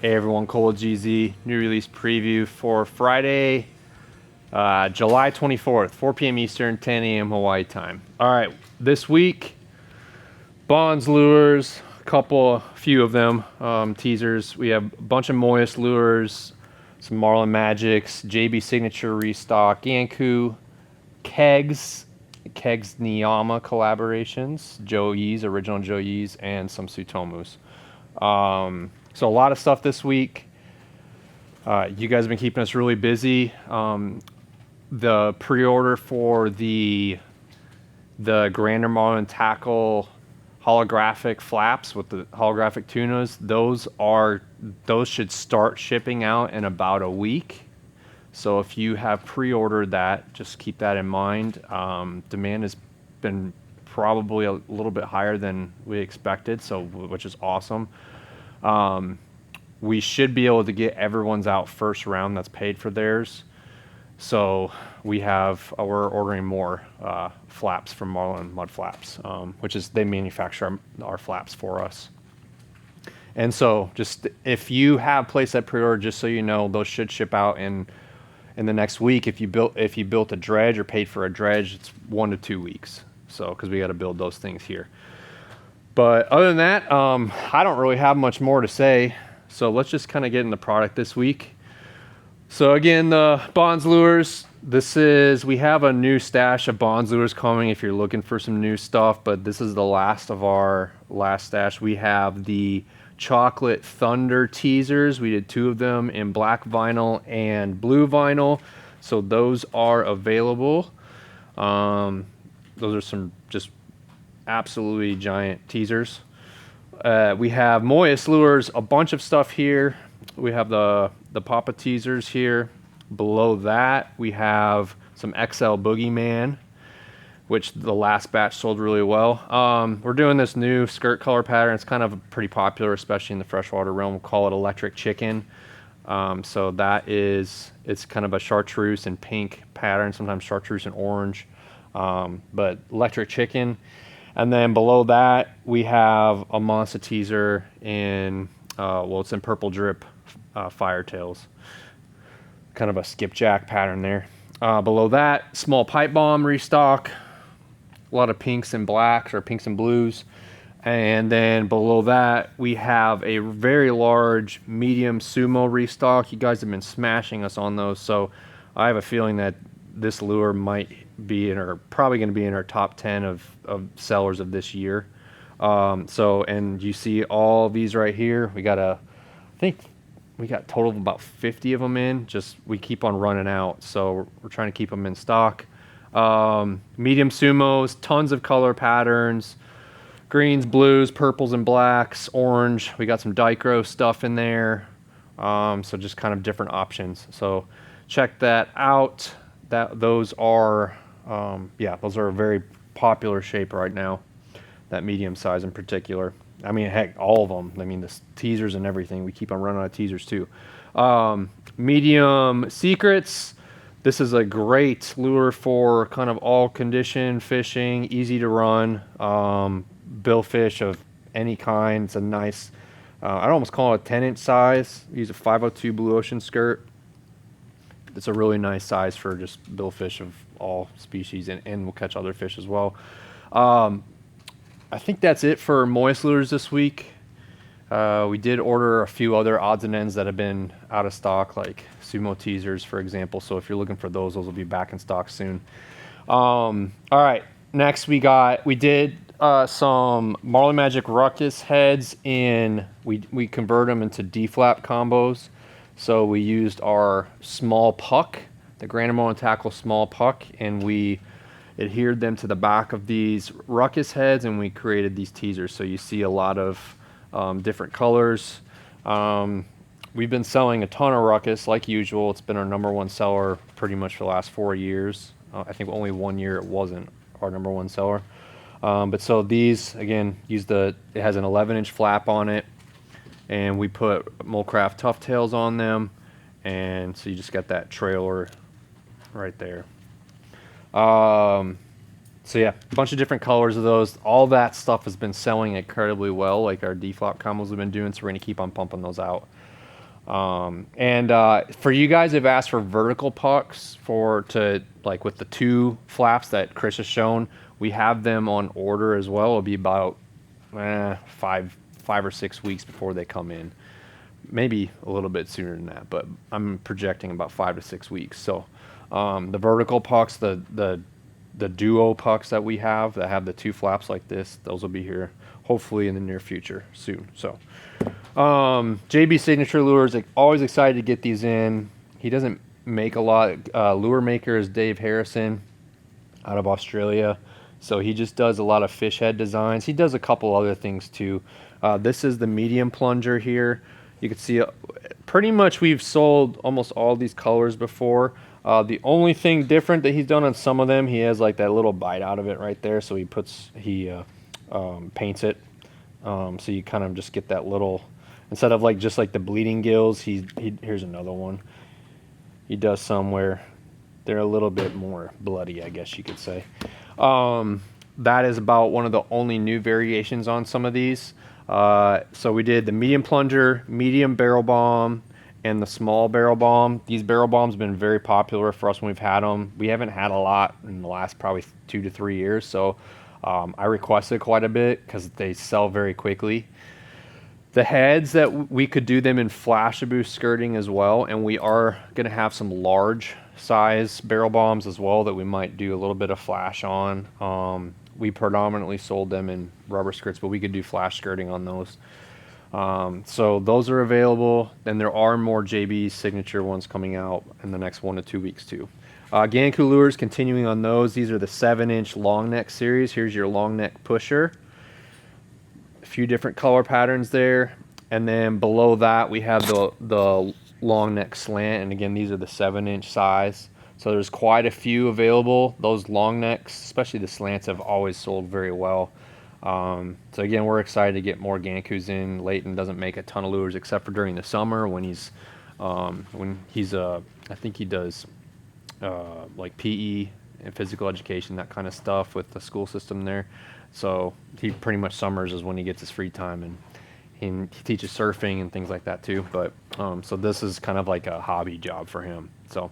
Hey everyone, Cole GZ, new release preview for Friday, July 24th, 4 p.m. Eastern, 10 a.m. Hawaii time. All right, this week, Bonze lures, a few of them, teasers. We have a bunch of Moyes lures, some Marlin Magics, JB Signature restock, Ganku, Kegz Niiyama collaborations, original Joey's, and some Tsutomus. So a lot of stuff this week. You guys have been keeping us really busy. The pre-order for the Grander Marlin Tackle holographic flaps with the holographic tunas, those should start shipping out in about a week. So if you have pre-ordered that, just keep that in mind. Demand has been probably a little bit higher than we expected, which is awesome. We should be able to get everyone's out first round that's paid for theirs. So we're ordering more flaps from Marlin Mud Flaps, which is they manufacture our flaps for us. And so just if you have placed that pre-order, just so you know, those should ship out in the next week. If you built a dredge or paid for a dredge, it's 1 to 2 weeks. So because we got to build those things here. But other than that, I don't really have much more to say. So let's just kind of get in the product this week. So again, the Bonze lures. We have a new stash of Bonze lures coming if you're looking for some new stuff. But this is the last of our last stash. We have the Chocolate Thunder teasers. We did 2 of them in black vinyl and blue vinyl. So those are available. Those are some just absolutely giant teasers. We have Moyes lures, a bunch of stuff here. We have the Papa teasers here. Below that, we have some XL Boogeyman, which the last batch sold really well. We're doing this new skirt color pattern. It's kind of pretty popular, especially in the freshwater realm. We'll call it Electric Chicken. So it's kind of a chartreuse and pink pattern, sometimes chartreuse and orange, but Electric Chicken. And then below that, we have a Monsta teaser in, it's in Purple Drip Firetails. Kind of a skipjack pattern there. Below that, small pipe bomb restock. A lot of pinks and blacks, or pinks and blues. And then below that, we have a very large medium Sumo restock. You guys have been smashing us on those, so I have a feeling that this lure might be probably going to be in our top 10 of sellers of this year. And you see all these right here. I think we got a total of about 50 of them in. We keep on running out, so we're trying to keep them in stock. Medium Sumos, tons of color patterns, greens, blues, purples and blacks, orange. We got some Dichro stuff in there. So just kind of different options. So check that out. Those are a very popular shape right now, that medium size in particular. I mean, heck, all of them. I mean, the teasers and everything. We keep on running out of teasers too. Medium Secrets. This is a great lure for kind of all condition fishing, easy to run, billfish of any kind. It's a nice, I'd almost call it a 10-inch size. Use a 502 Blue Ocean skirt. It's a really nice size for just billfish of all species, and we'll catch other fish as well. I think that's it for Moyes lures this week. We did order a few other odds and ends that have been out of stock, like Sumo teasers, for example. So if you're looking for those will be back in stock soon. All right, next we did some Marlin Magic Ruckus heads we convert them into D-flap combos. So we used our small puck, the Grander Marlin Tackle small puck, and we adhered them to the back of these Ruckus heads, and we created these teasers. So you see a lot of different colors. We've been selling a ton of Ruckus like usual. It's been our #1 seller pretty much for the last 4 years. I think only 1 year it wasn't our #1 seller. But so these, again, it has an 11-inch flap on it, and we put Molecraft Tough Tails on them, and so you just got that trailer right there. So yeah, a bunch of different colors of those. All that stuff has been selling incredibly well, like our D-flop combos have been doing, so we're going to keep on pumping those out. For you guys who've asked for vertical pucks like with the 2 flaps that Chris has shown, we have them on order as well. It'll be about 5 or 6 weeks before they come in. Maybe a little bit sooner than that, but I'm projecting about 5 to 6 weeks. So the vertical pucks, the duo pucks that we have that have the 2 flaps like this, those will be here hopefully in the near future soon. So JB Signature Lures, like, always excited to get these in. He doesn't make a lot. Lure maker is Dave Harrison out of Australia. So he just does a lot of fish head designs. He does a couple other things too. This is the medium plunger here. You can see pretty much we've sold almost all these colors before. The only thing different that he's done on some of them, he has like that little bite out of it right there. So he paints it. So you kind of just get that little, instead of like just like the bleeding gills, here's another one. He does some where they're a little bit more bloody, I guess you could say. That is about one of the only new variations on some of these. So we did the medium plunger, medium barrel bomb, and the small barrel bomb. These barrel bombs have been very popular for us when we've had them. We haven't had a lot in the last probably 2 to 3 years. So I requested quite a bit because they sell very quickly. The heads, that we could do them in Flashaboo skirting as well, and we are going to have some large size barrel bombs as well that we might do a little bit of flash on. We predominantly sold them in rubber skirts, but we could do flash skirting on those. So those are available, and there are more JB Signature ones coming out in the next 1 to 2 weeks too. Ganku lures, continuing on those. These are the 7-inch long neck series. Here's your long neck pusher. A few different color patterns there. And then below that we have the long neck slant. And again, these are the 7-inch size. So there's quite a few available. Those long necks, especially the slants, have always sold very well. So again, we're excited to get more Gankus in. Leighton doesn't make a ton of lures except for during the summer when he's I think he does like PE and physical education, that kind of stuff with the school system there. So he pretty much summers is when he gets his free time, and he teaches surfing and things like that too. But so this is kind of like a hobby job for him. So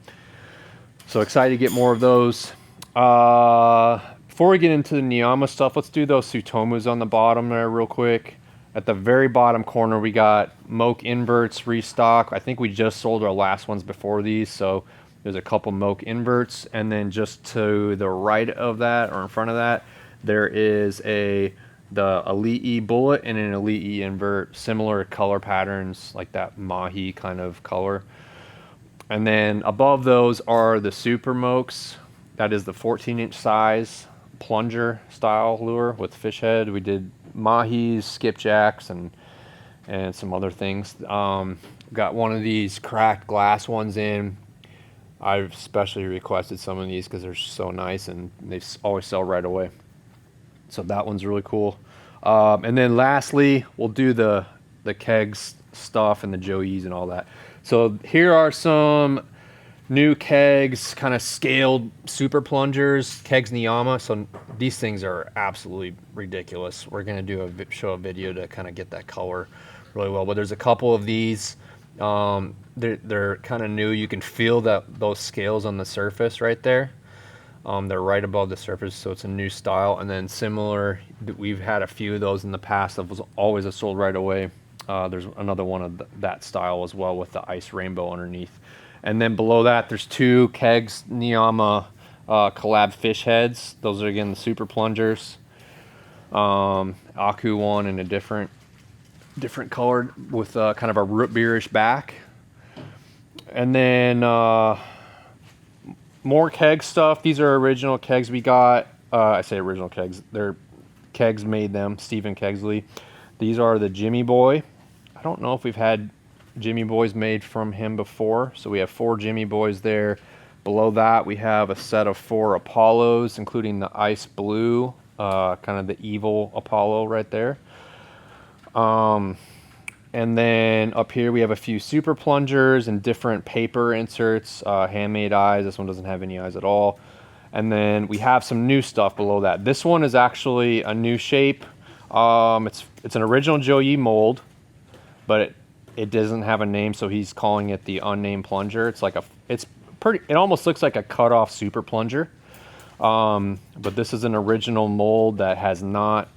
excited to get more of those. Before we get into the Niiyama stuff, let's do those Tsutomus on the bottom there real quick. At the very bottom corner, we got Moke inverts restock. I think we just sold our last ones before these, so there's a couple Moke inverts. And then just to the right of that, or in front of that, there is the Elite E bullet and an Elite E invert, similar color patterns, like that mahi kind of color. And then above those are the Super Mokes. That is the 14-inch size plunger style lure with fish head. We did mahis, skipjacks, and some other things. Got one of these cracked glass ones in. I've especially requested some of these because they're so nice and they always sell right away. So that one's really cool. And then lastly, we'll do the Kegz stuff and the Joeys and all that. So here are some new Kegz kind of scaled super plungers, Kegz Niiyama. So these things are absolutely ridiculous. We're going to show a video to kind of get that color really well. But there's a couple of these. They're kind of new. You can feel those scales on the surface right there. They're right above the surface, so it's a new style. And then similar, we've had a few of those in the past that was always sold right away. There's another one of that style as well with the ice rainbow underneath. And then below that, there's 2 Kegz Niiyama collab fish heads. Those are, again, the super plungers. Aku one in a different color with kind of a root beerish back. And then more Kegz stuff. These are original Kegz we got. I say original Kegz. They're Kegz made them, Stephen Kegsley. These are the Jimmy Boy. I don't know if we've had Jimmy Boys made from him before. So we have 4 Jimmy Boys there. Below that, we have a set of 4 Apollos, including the ice blue, kind of the evil Apollo right there. And then up here we have a few super plungers and different paper inserts, handmade eyes. This one doesn't have any eyes at all. And then we have some new stuff below that. This one is actually a new shape. It's an original Joey mold, but it doesn't have a name, so he's calling it the Unnamed Plunger. It's like it's pretty, it almost looks like a cut-off Super Plunger. But this is an original mold that has not,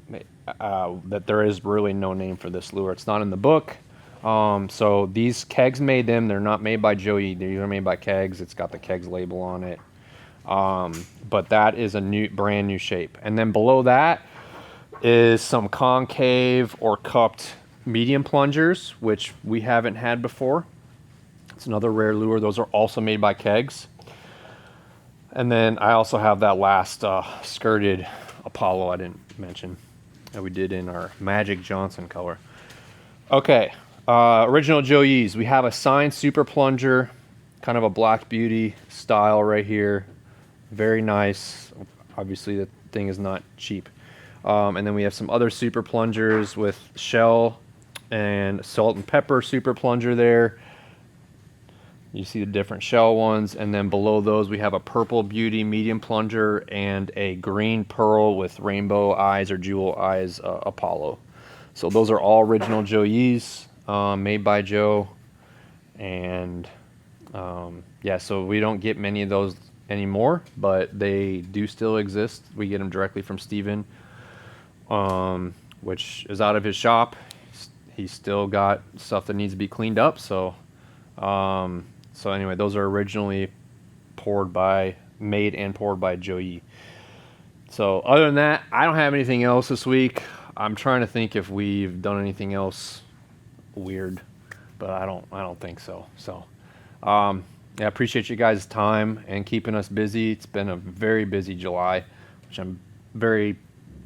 that there is really no name for this lure. It's not in the book. So these Kegz made them. They're not made by Joey. They're made by Kegz. It's got the Kegz label on it. But that is a brand new shape. And then below that is some concave or cupped medium plungers, which we haven't had before. It's another rare lure. Those are also made by Kegz. And then I also have that last skirted Apollo I didn't mention that we did in our Magic Johnson color. Okay, original Joey's. We have a signed Super Plunger, kind of a Black Beauty style right here. Very nice. Obviously the thing is not cheap. And then we have some other Super Plungers with shell and salt and pepper Super Plunger there. You see the different shell ones, and then below those we have a Purple Beauty medium plunger and a green pearl with rainbow eyes or jewel eyes Apollo. So those are all original Joey's, made by Joe. And yeah, so we don't get many of those anymore, but they do still exist. We get them directly from Steven, which is out of his shop. He's still got stuff that needs to be cleaned up, so so anyway, those are originally made and poured by Joey. So other than that, I don't have anything else this week. I'm trying to think if we've done anything else weird, but I don't think so. So yeah, I appreciate you guys' time and keeping us busy. It's been a very busy July, which I'm very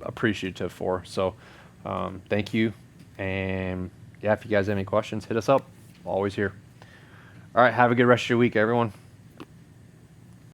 appreciative for. So thank you. And yeah, if you guys have any questions, hit us up. Always here. All right, have a good rest of your week, everyone.